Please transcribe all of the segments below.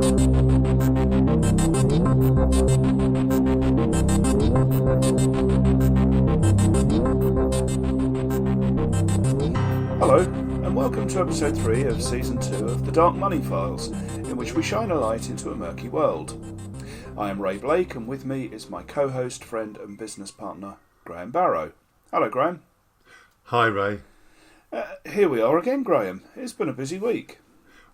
Hello, and welcome to episode 3 of season 2 of The Dark Money Files, in which we shine a light into a murky world. I am Ray Blake, and with me is my co-host, friend and business partner, Graham Barrow. Hello, Graham. Hi, Ray. Here we are again, Graham. It's been a busy week.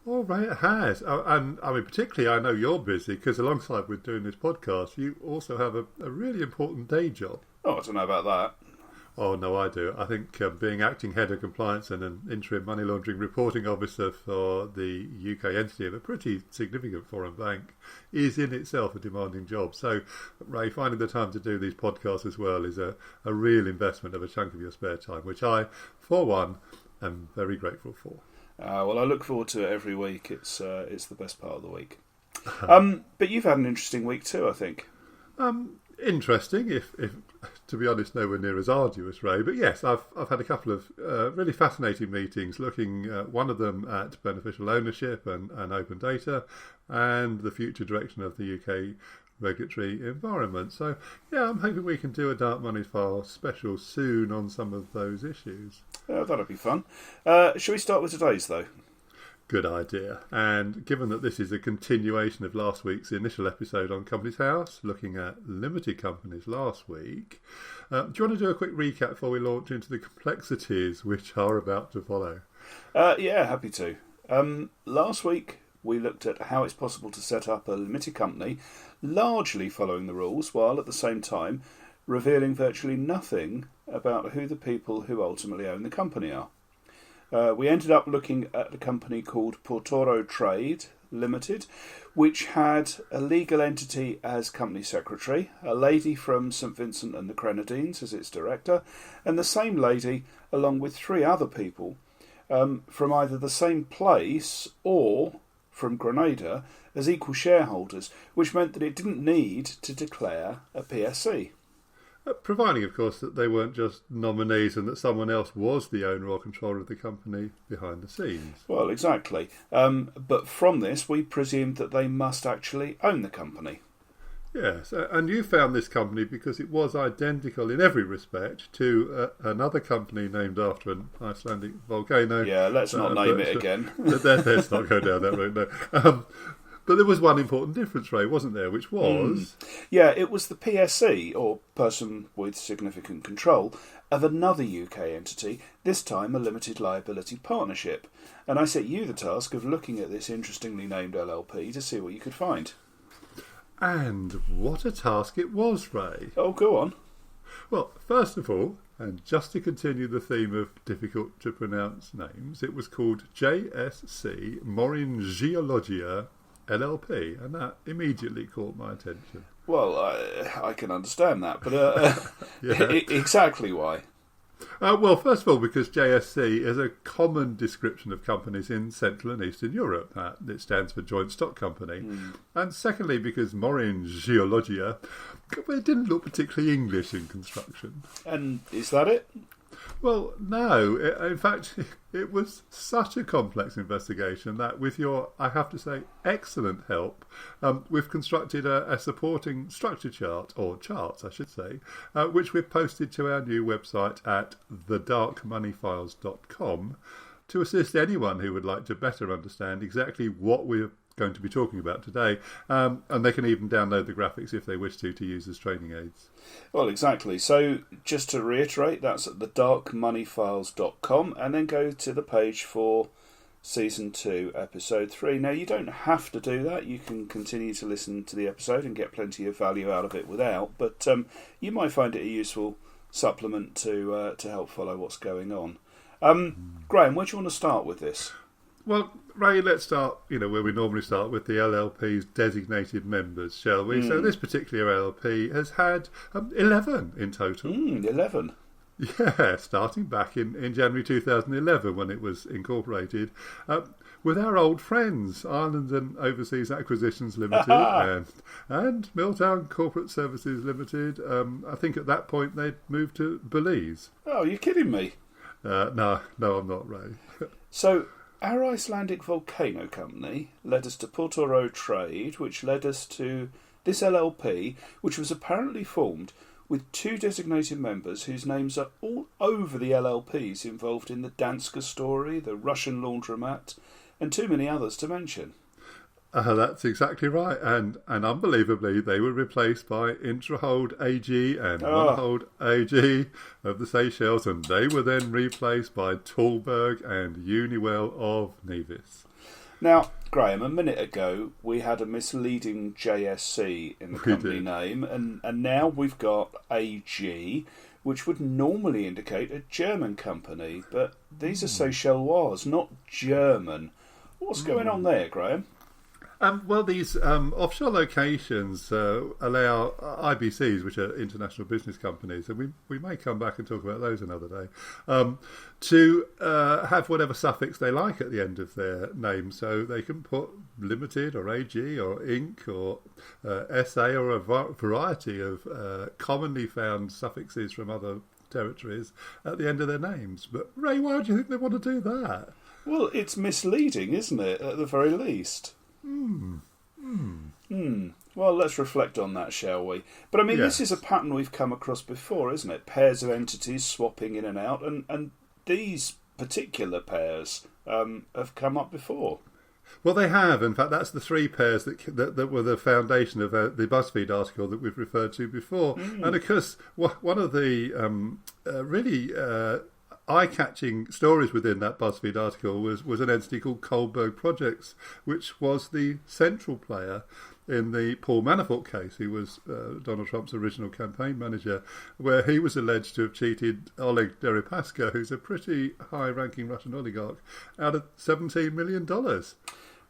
Oh, Ray, it has. And I mean, particularly, I know you're busy because alongside with doing this podcast, you also have a really important day job. Oh, I don't know about that. Oh, no, I do. I think being acting head of compliance and an interim money laundering reporting officer for the UK entity of a pretty significant foreign bank is in itself a demanding job. So, Ray, finding the time to do these podcasts as well is a real investment of a chunk of your spare time, which I, for one, am very grateful for. Well, I look forward to it every week. It's the best part of the week. But you've had an interesting week too, I think. Interesting, if to be honest, nowhere near as arduous, Ray. But yes, I've had a couple of really fascinating meetings, looking one of them at beneficial ownership and open data, and the future direction of the UK regulatory environment. So yeah, I'm hoping we can do a Dark Money File special soon on some of those issues. That'll be fun. Shall we start with today's though? Good idea. And given that this is a continuation of last week's initial episode on Companies House, looking at limited companies last week, do you want to do a quick recap before we launch into the complexities which are about to follow? Yeah, happy to. Last week we looked at how it's possible to set up a limited company, largely following the rules, while at the same time revealing virtually nothing about who the people who ultimately own the company are. We ended up looking at a company called Portoro Trade Limited, which had a legal entity as company secretary, a lady from St Vincent and the Grenadines as its director, and the same lady, along with 3 other people, from either the same place or from Grenada, as equal shareholders, which meant that it didn't need to declare a PSC. Providing, of course, that they weren't just nominees and that someone else was the owner or controller of the company behind the scenes. Well, exactly. But from this, we presumed that they must actually own the company. Yes, and you found this company because it was identical in every respect to another company named after an Icelandic volcano. Yeah, let's not name it again. Let's not go down that road, no. But there was one important difference, Ray, wasn't there, which was... Yeah, it was the PSC, or person with significant control, of another UK entity, this time a limited liability partnership. And I set you the task of looking at this interestingly named LLP to see what you could find. And what a task it was, Ray. Oh, go on. Well, first of all, and just to continue the theme of difficult to pronounce names, it was called JSC Morin Geologia LLP, and that immediately caught my attention. Well, I can understand that, but exactly why? Well, first of all, because JSC is a common description of companies in Central and Eastern Europe. It stands for Joint Stock Company. And secondly, because Morin Geologia, it didn't look particularly English in construction. And is that it? Well, no. In fact, it was such a complex investigation that with your, I have to say, excellent help, we've constructed a supporting structure chart, or charts, I should say, which we've posted to our new website at thedarkmoneyfiles.com to assist anyone who would like to better understand exactly what we're going to be talking about today, and they can even download the graphics if they wish to use as training aids. Well, exactly. So just to reiterate, that's at thedarkmoneyfiles.com, and then go to the page for Season 2, Episode 3. Now, you don't have to do that. You can continue to listen to the episode and get plenty of value out of it without, but you might find it a useful supplement to help follow what's going on. Graham, where do you want to start with this? Well, Ray, let's start, where we normally start with the LLP's designated members, shall we? So this particular LLP has had 11 in total. 11? Yeah, starting back in January 2011 when it was incorporated, with our old friends, Ireland and Overseas Acquisitions Limited and Milltown Corporate Services Limited. I think at that point they'd moved to Belize. Oh, you're kidding me? No, I'm not, Ray. So... our Icelandic volcano company led us to Portoro Trade, which led us to this LLP, which was apparently formed with 2 designated members whose names are all over the LLPs involved in the Danske story, the Russian Laundromat, and too many others to mention. That's exactly right, and unbelievably, they were replaced by Intrahold AG and Monohold AG of the Seychelles, and they were then replaced by Tallberg and Uniwell of Nevis. Now, Graham, a minute ago we had a misleading JSC in the company name, and now we've got AG, which would normally indicate a German company, but these are Seychellois, not German. What's going on there, Graham? Well, these offshore locations allow IBCs, which are international business companies, and we may come back and talk about those another day, to have whatever suffix they like at the end of their name. So they can put limited or AG or Inc. or SA or a variety of commonly found suffixes from other territories at the end of their names. But Ray, why do you think they want to do that? Well, it's misleading, isn't it, at the very least? Well, let's reflect on that, shall we? But I mean, This is a pattern we've come across before, isn't it? Pairs of entities swapping in and out, and these particular pairs have come up before. Well, they have. In fact, that's the 3 pairs that were the foundation of the BuzzFeed article that we've referred to before. And of course, one of the really eye-catching stories within that BuzzFeed article was an entity called Kohlberg Projects, which was the central player in the Paul Manafort case. He was Donald Trump's original campaign manager, where he was alleged to have cheated Oleg Deripaska, who's a pretty high-ranking Russian oligarch, out of $17 million.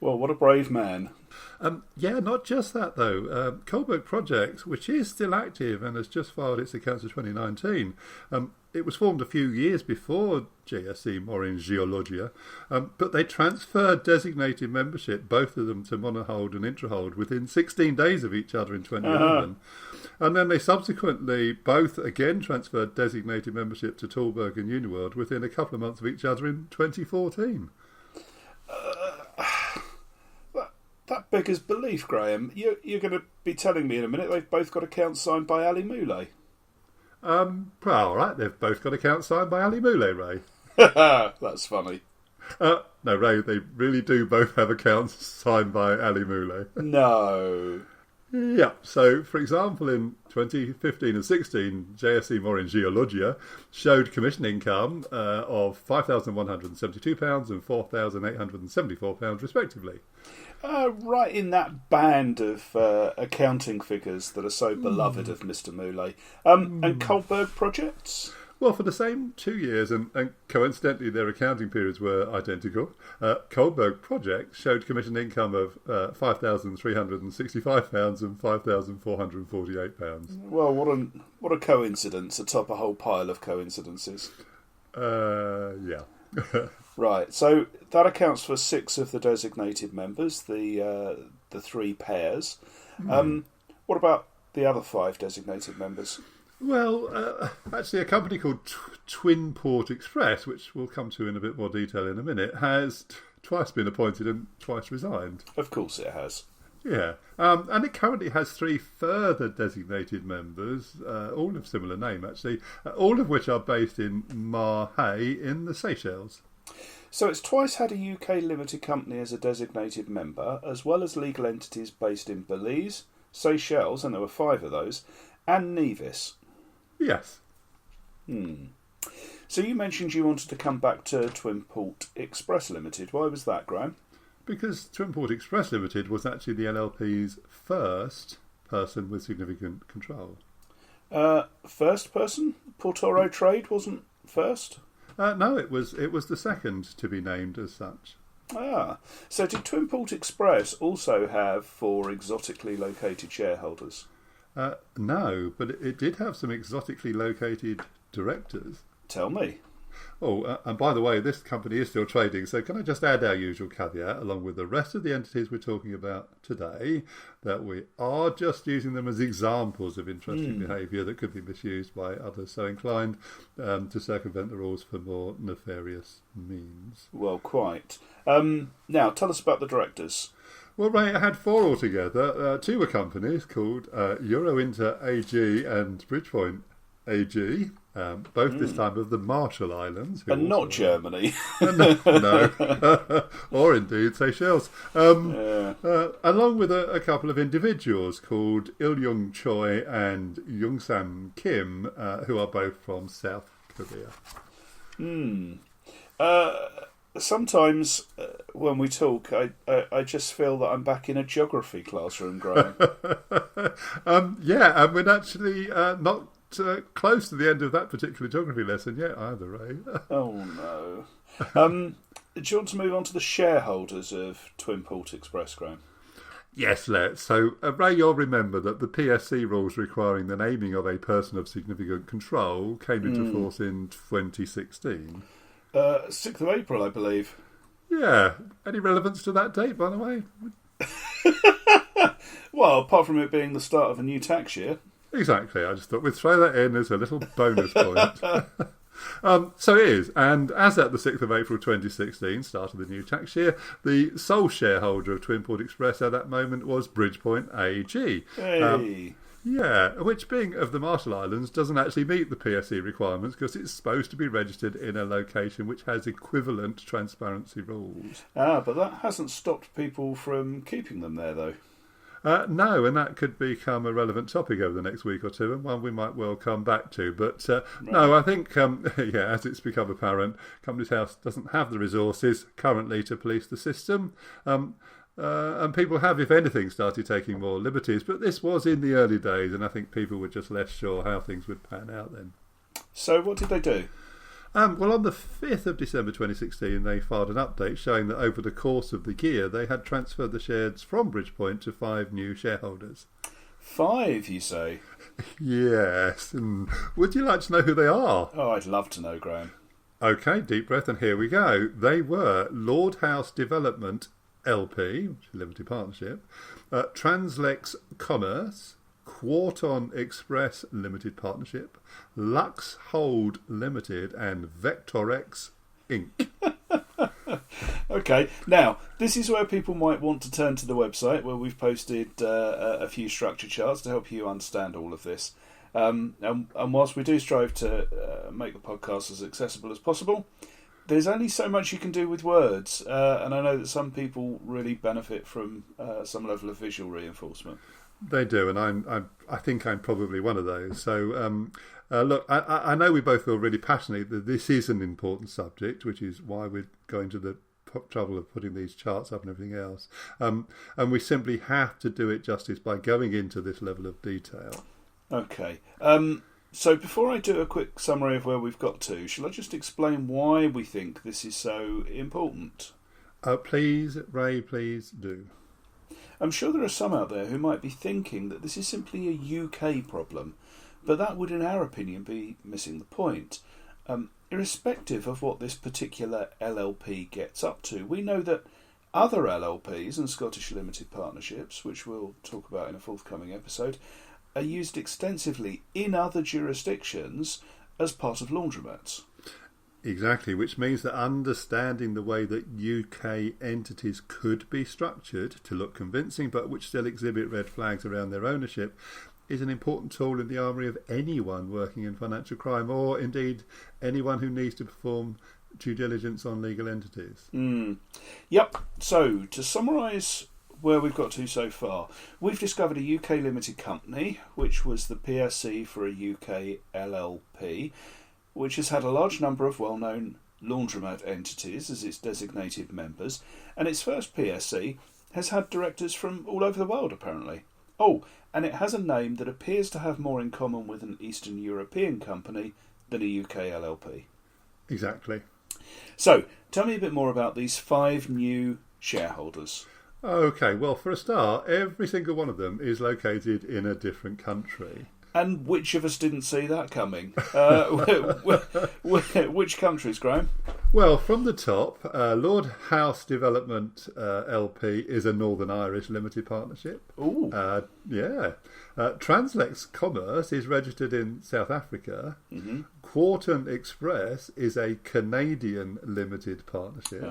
Well, what a brave man. Not just that, though. Kohlberg Projects, which is still active and has just filed its accounts for 2019, it was formed a few years before GSE Morin Geologia, but they transferred designated membership, both of them to Monohold and Intrahold, within 16 days of each other in 2011. And then they subsequently both again transferred designated membership to Tallberg and Uniworld within a couple of months of each other in 2014. That beggars belief, Graham. You're going to be telling me in a minute they've both got accounts signed by Ali Moulaye. All right, they've both got accounts signed by Ali Moulaye, Ray. That's funny. No, Ray, they really do both have accounts signed by Ali Moulaye. No. Yeah, so for example, in 2015 and 16, JSE Morin Geologia showed commission income of £5,172 and £4,874 respectively. Right in that band of accounting figures that are so beloved of Mr. Moulaye. And Kohlberg Projects? Well, for the same 2 years, and coincidentally their accounting periods were identical, Kohlberg Project showed commission income of £5,365 and £5,448. Well, what a coincidence atop a whole pile of coincidences. Yeah. Right, so that accounts for 6 of the designated members, the 3 pairs. What about the other 5 designated members? Well, actually, a company called Twinport Express, which we'll come to in a bit more detail in a minute, has twice been appointed and twice resigned. Of course it has. Yeah, and it currently has 3 further designated members, all of similar name actually, all of which are based in Marseille in the Seychelles. So it's twice had a UK limited company as a designated member, as well as legal entities based in Belize, Seychelles, and there were 5 of those, and Nevis. Yes. So you mentioned you wanted to come back to Twinport Express Limited. Why was that, Graham? Because Twinport Express Limited was actually the LLP's first person with significant control. First person? Portoro Trade wasn't first? No, it was the second to be named as such. So did Twinport Express also have 4 exotically located shareholders? No, but it did have some exotically located directors. Tell me. Oh, and by the way, this company is still trading, so can I just add our usual caveat, along with the rest of the entities we're talking about today, that we are just using them as examples of interesting behaviour that could be misused by others so inclined to circumvent the rules for more nefarious means. Well, quite. Now, tell us about the directors. Well, Ray, I had 4 altogether. 2 were companies called Eurointer AG and Bridgepoint AG, both this time of the Marshall Islands. And not Germany. No. Or indeed Seychelles. Along with a couple of individuals called Il Young Choi and Young Sam Kim, who are both from South Korea. Sometimes when we talk, I just feel that I'm back in a geography classroom, Graham. Yeah, and we're actually not close to the end of that particular geography lesson yet either, Ray. Oh, no. Do you want to move on to the shareholders of Twinport Express, Graham? Yes, let's. So, Ray, you'll remember that the PSC rules requiring the naming of a person of significant control came into force in 2016. 6th of April, I believe. Yeah. Any relevance to that date, by the way? Well, apart from it being the start of a new tax year. Exactly. I just thought we'd throw that in as a little bonus point. So it is. And as at the 6th of April 2016, start of the new tax year, the sole shareholder of Twinport Express at that moment was Bridgepoint AG. Hey. Yeah, which, being of the Marshall Islands, doesn't actually meet the PSE requirements because it's supposed to be registered in a location which has equivalent transparency rules. But that hasn't stopped people from keeping them there, though. No, and that could become a relevant topic over the next week or two, and one we might well come back to. But no, I think, as it's become apparent, Companies House doesn't have the resources currently to police the system. And people have, if anything, started taking more liberties. But this was in the early days, and I think people were just less sure how things would pan out then. So what did they do? Well, on the 5th of December 2016, they filed an update showing that over the course of the year, they had transferred the shares from Bridgepoint to 5 new shareholders. 5, you say? Yes. And would you like to know who they are? Oh, I'd love to know, Graham. OK, deep breath, and here we go. They were Lord House Development LP, which is a limited partnership, Translex Commerce, Quarton Express Limited Partnership, Lux Hold Limited, and Vectorex Inc. Okay, now, this is where people might want to turn to the website where we've posted a few structure charts to help you understand all of this. And whilst we do strive to make the podcast as accessible as possible, there's only so much you can do with words, and I know that some people really benefit from some level of visual reinforcement. They do, and I think I'm probably one of those. So, look, I know we both feel really passionate that this is an important subject, which is why we're going to the trouble of putting these charts up and everything else. And we simply have to do it justice by going into this level of detail. Okay. So before I do a quick summary of where we've got to, shall I just explain why we think this is so important? Please, Ray, please do. I'm sure there are some out there who might be thinking that this is simply a UK problem, but that would, in our opinion, be missing the point. Irrespective of what this particular LLP gets up to, we know that other LLPs and Scottish limited partnerships, which we'll talk about in a forthcoming episode, are used extensively in other jurisdictions as part of laundromats. Exactly, which means that understanding the way that UK entities could be structured to look convincing but which still exhibit red flags around their ownership is an important tool in the armoury of anyone working in financial crime, or indeed anyone who needs to perform due diligence on legal entities. Yep, so to summarise where we've got to so far, we've discovered a UK limited company, which was the PSC for a UK LLP, which has had a large number of well-known laundromat entities as its designated members, and its first PSC has had directors from all over the world, apparently. Oh, and it has a name that appears to have more in common with an Eastern European company than a UK LLP. Exactly. So, tell me a bit more about these 5 new shareholders. Okay, well, for a start, every single one of them is located in a different country. And which of us didn't see that coming? Which countries, Graham? Well, from the top, Lord House Development LP is a Northern Irish limited partnership. Ooh. Translex Commerce is registered in South Africa. Mm-hmm. Quarton Express is a Canadian limited partnership.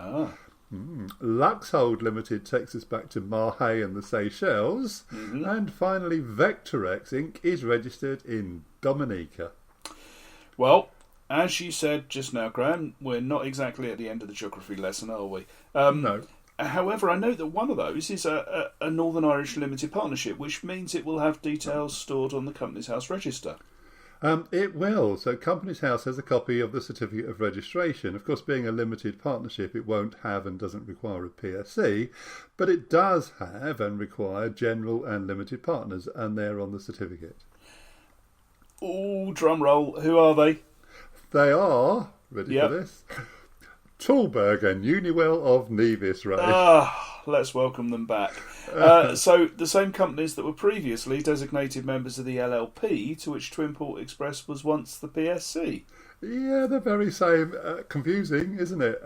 Luxhold Limited takes us back to Mahé and the Seychelles. Mm-hmm. And finally, Vectorex Inc. is registered in Dominica. Well, as you said just now, Graham, we're not exactly at the end of the geography lesson, are we? No. However, I know that one of those is a Northern Irish limited partnership, which means it will have details stored on the Companies House register. It will. So Companies House has a copy of the Certificate of Registration. Of course, being a limited partnership, it won't have and doesn't require a PSC, but it does have and require general and limited partners, and they're on the certificate. Oh, drum roll. Who are they? They are, ready for this, Tallberg and Uniwell of Nevis, Ray. Let's welcome them back. So the same companies that were previously designated members of the LLP, to which Twinport Express was once the PSC. Yeah, the very same. Confusing, isn't it?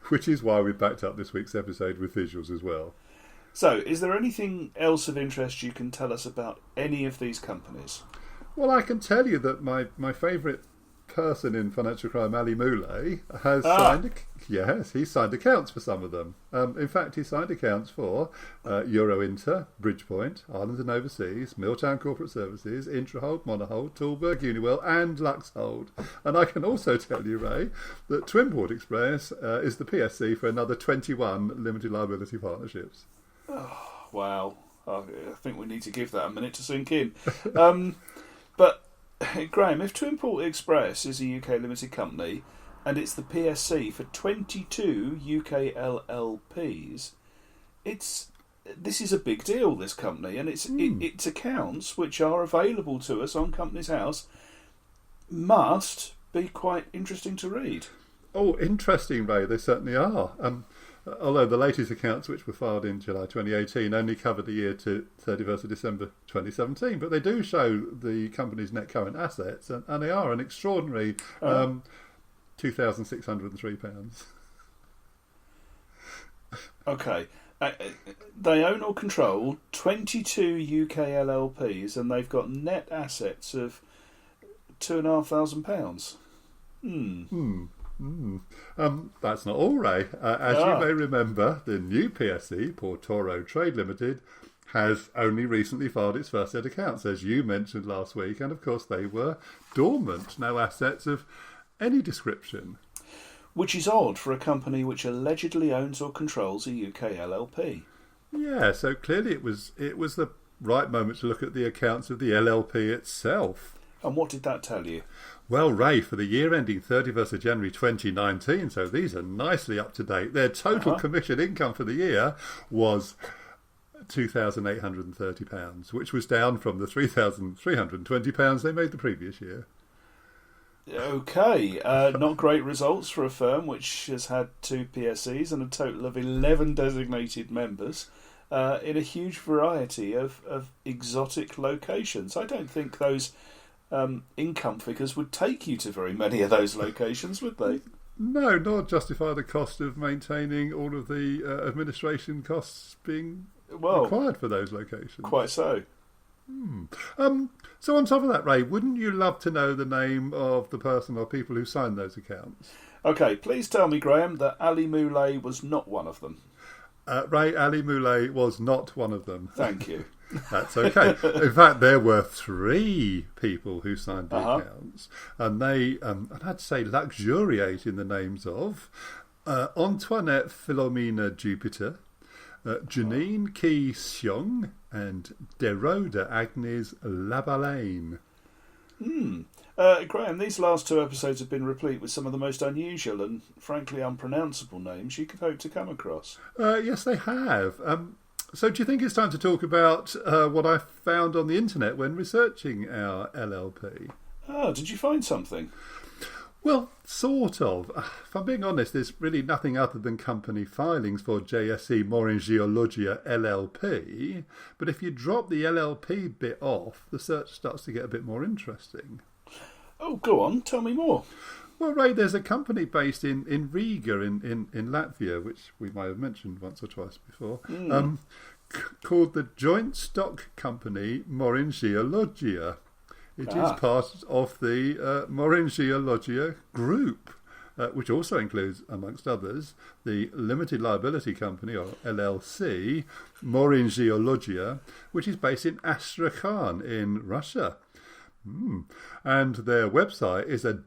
Which is why we backed up this week's episode with visuals as well. So, is there anything else of interest you can tell us about any of these companies? Well, I can tell you that my favourite person in financial crime, Ali Moulaye, has he's signed accounts for some of them. In fact, he signed accounts for Eurointer, Bridgepoint, Ireland and Overseas, Milltown Corporate Services, Intrahold, Monohold, Tallberg, Uniwell and Luxhold. And I can also tell you, Ray, that Twinport Express is the PSC for another 21 limited liability partnerships. Oh, wow. I think we need to give that a minute to sink in. But Graham, if Twinport Express is a UK limited company and it's the PSC for 22 UK LLPs, this is a big deal, this company, and its accounts, which are available to us on Companies House, must be quite interesting to read. Oh, interesting, Ray, they certainly are. Although the latest accounts, which were filed in July 2018, only cover the year to 31st of December 2017, but they do show the company's net current assets, and they are an extraordinary £2,603. Okay. They own or control 22 UK LLPs, and they've got net assets of £2,500. That's not all, Ray. As you may remember, the new PSC, Portoro Trade Limited, has only recently filed its first set of accounts, as you mentioned last week, and of course they were dormant, no assets of any description. Which is odd for a company which allegedly owns or controls a UK LLP. Yeah, so clearly it was the right moment to look at the accounts of the LLP itself. And what did that tell you? Well, Ray, for the year ending 31st of January 2019, so these are nicely up to date, their total commission income for the year was £2,830, which was down from the £3,320 they made the previous year. Okay, not great results for a firm which has had 2 PSCs and a total of 11 designated members in a huge variety of exotic locations. I don't think those income figures would take you to very many of those locations, would they? No, nor justify the cost of maintaining all of the administration costs being required for those locations. Quite so. So on top of that, Ray, wouldn't you love to know the name of the person or people who signed those accounts? Okay, please tell me, Graham, that Ali Moulaye was not one of them. Ray, Ali Moulaye was not one of them. Thank you. That's okay. In fact, there were 3 people who signed the accounts, and they, I'd say, luxuriate in the names of Antoinette Philomena Jupiter, Janine Key Seong, and Deroda Agnes Labalaine. Graham, these last 2 episodes have been replete with some of the most unusual and frankly unpronounceable names you could hope to come across. Yes, they have. So do you think it's time to talk about what I found on the internet when researching our LLP? Did you find something? Well, sort of. If I'm being honest, there's really nothing other than company filings for JSE Morin Geologia LLP. But if you drop the LLP bit off, the search starts to get a bit more interesting. Oh, go on, tell me more. Well, Ray, there's a company based in Riga in Latvia, which we might have mentioned once or twice before, called the Joint Stock Company Morin Geologia. It is part of the Morin Geologia Group, which also includes, amongst others, the Limited Liability Company, or LLC, Morin Geologia, which is based in Astrakhan in Russia. And their website is a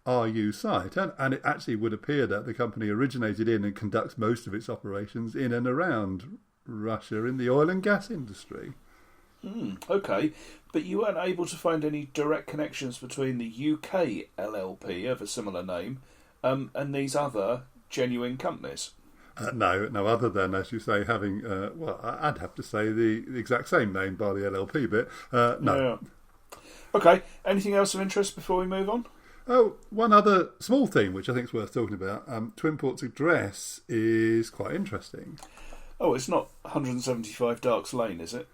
.ru site, and it actually would appear that the company originated in and conducts most of its operations in and around Russia in the oil and gas industry. Okay, but you weren't able to find any direct connections between the UK LLP of a similar name and these other genuine companies? No, other than, as you say, having, well, I'd have to say the exact same name by the LLP bit. No. Yeah. Okay, anything else of interest before we move on? Oh, one other small thing which I think is worth talking about. Twin Port's address is quite interesting. Oh, it's not 175 Darks Lane, is it?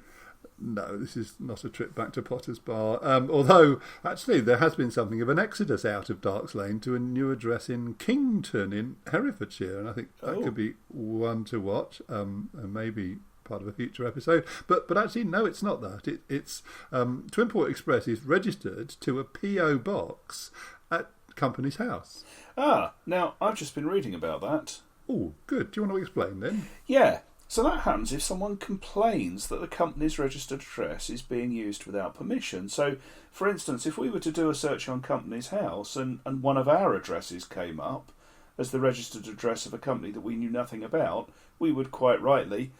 No, this is not a trip back to Potter's Bar. Although, actually, there has been something of an exodus out of Darks Lane to a new address in Kington in Herefordshire, and I think that could be one to watch, and maybe part of a future episode. But actually, no, it's not that. It's Twin Port Express is registered to a P.O. box at Company's House. Now, I've just been reading about that. Oh, good. Do you want to explain then? Yeah. So that happens if someone complains that the company's registered address is being used without permission. So, for instance, if we were to do a search on Company's House and one of our addresses came up as the registered address of a company that we knew nothing about, we would quite rightly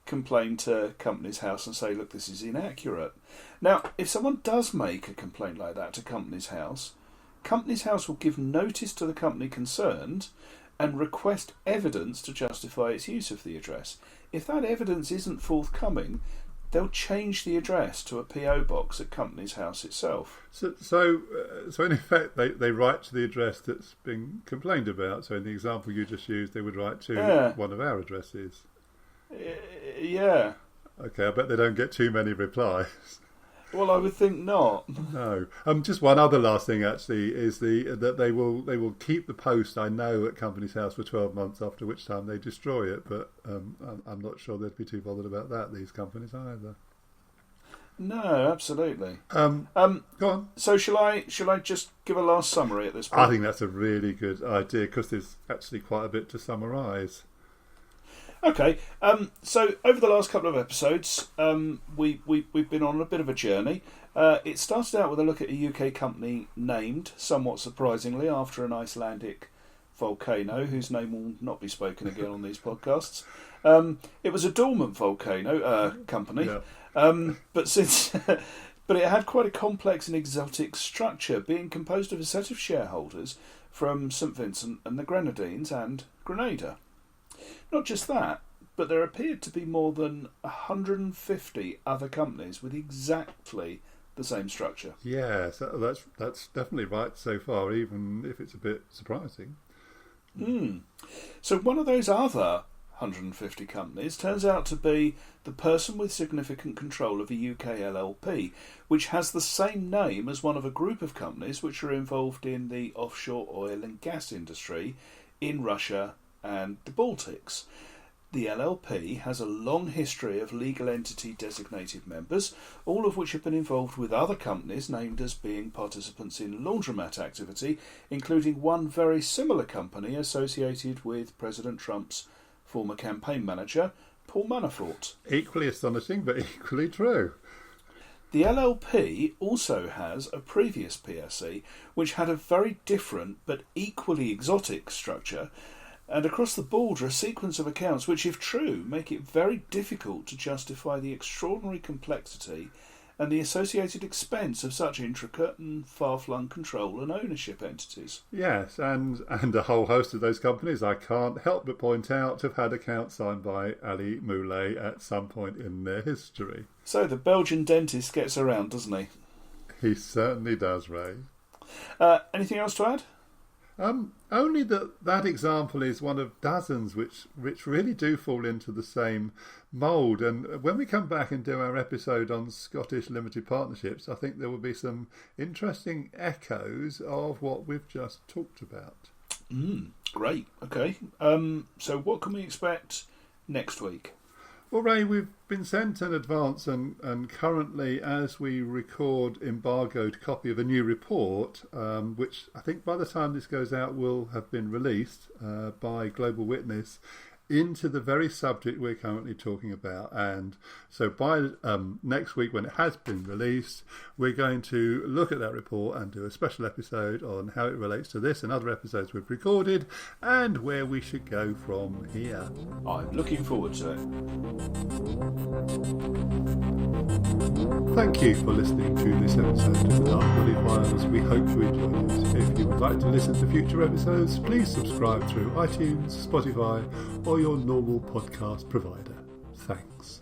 complain to Company's House and say, look, this is inaccurate. Now, if someone does make a complaint like that to Company's House will give notice to the company concerned and request evidence to justify its use of the address. If that evidence isn't forthcoming, they'll change the address to a PO box at Company's House itself. So in effect, they write to the address that's been complained about. So in the example you just used, they would write to one of our addresses. Yeah. Okay, I bet they don't get too many replies. Well, I would think not. No. Just one other last thing actually is that they will keep the post, I know, at Company's House for 12 months, after which time they destroy it. But I'm not sure they'd be too bothered about that, these companies either. No, absolutely. Go on. So shall I just give a last summary at this point? I think that's a really good idea because there's actually quite a bit to summarise. Okay, so over the last couple of episodes, we've been on a bit of a journey. It started out with a look at a UK company named, somewhat surprisingly, after an Icelandic volcano, whose name will not be spoken again on these podcasts. It was a dormant volcano company, but it had quite a complex and exotic structure, being composed of a set of shareholders from St Vincent and the Grenadines and Grenada. Not just that, but there appeared to be more than 150 other companies with exactly the same structure. Yes, that's definitely right so far, even if it's a bit surprising. So one of those other 150 companies turns out to be the person with significant control of a UK LLP, which has the same name as one of a group of companies which are involved in the offshore oil and gas industry in Russia and the Baltics. The LLP has a long history of legal entity designated members, all of which have been involved with other companies named as being participants in laundromat activity, including one very similar company associated with President Trump's former campaign manager, Paul Manafort. Equally astonishing, but equally true. The LLP also has a previous PSC, which had a very different but equally exotic structure, and across the border a sequence of accounts which, if true, make it very difficult to justify the extraordinary complexity and the associated expense of such intricate and far-flung control and ownership entities. Yes, and a whole host of those companies, I can't help but point out, have had accounts signed by Ali Moulaye at some point in their history. So the Belgian dentist gets around, doesn't he? He certainly does, Ray. Anything else to add? Only that example is one of dozens which really do fall into the same mould. And when we come back and do our episode on Scottish limited partnerships, I think there will be some interesting echoes of what we've just talked about. Great. Okay. So what can we expect next week? Well, Ray, we've been sent in advance and currently, as we record, embargoed copy of a new report, which I think by the time this goes out will have been released by Global Witness into the very subject we're currently talking about. And so by next week, when it has been released, we're going to look at that report and do a special episode on how it relates to this and other episodes we've recorded and where we should go from here. I'm looking forward to it. Thank you for listening to this episode of the Dark Woolly Files. We hope you enjoyed it. If you would like to listen to future episodes, please subscribe through iTunes, Spotify, or your normal podcast provider. Thanks.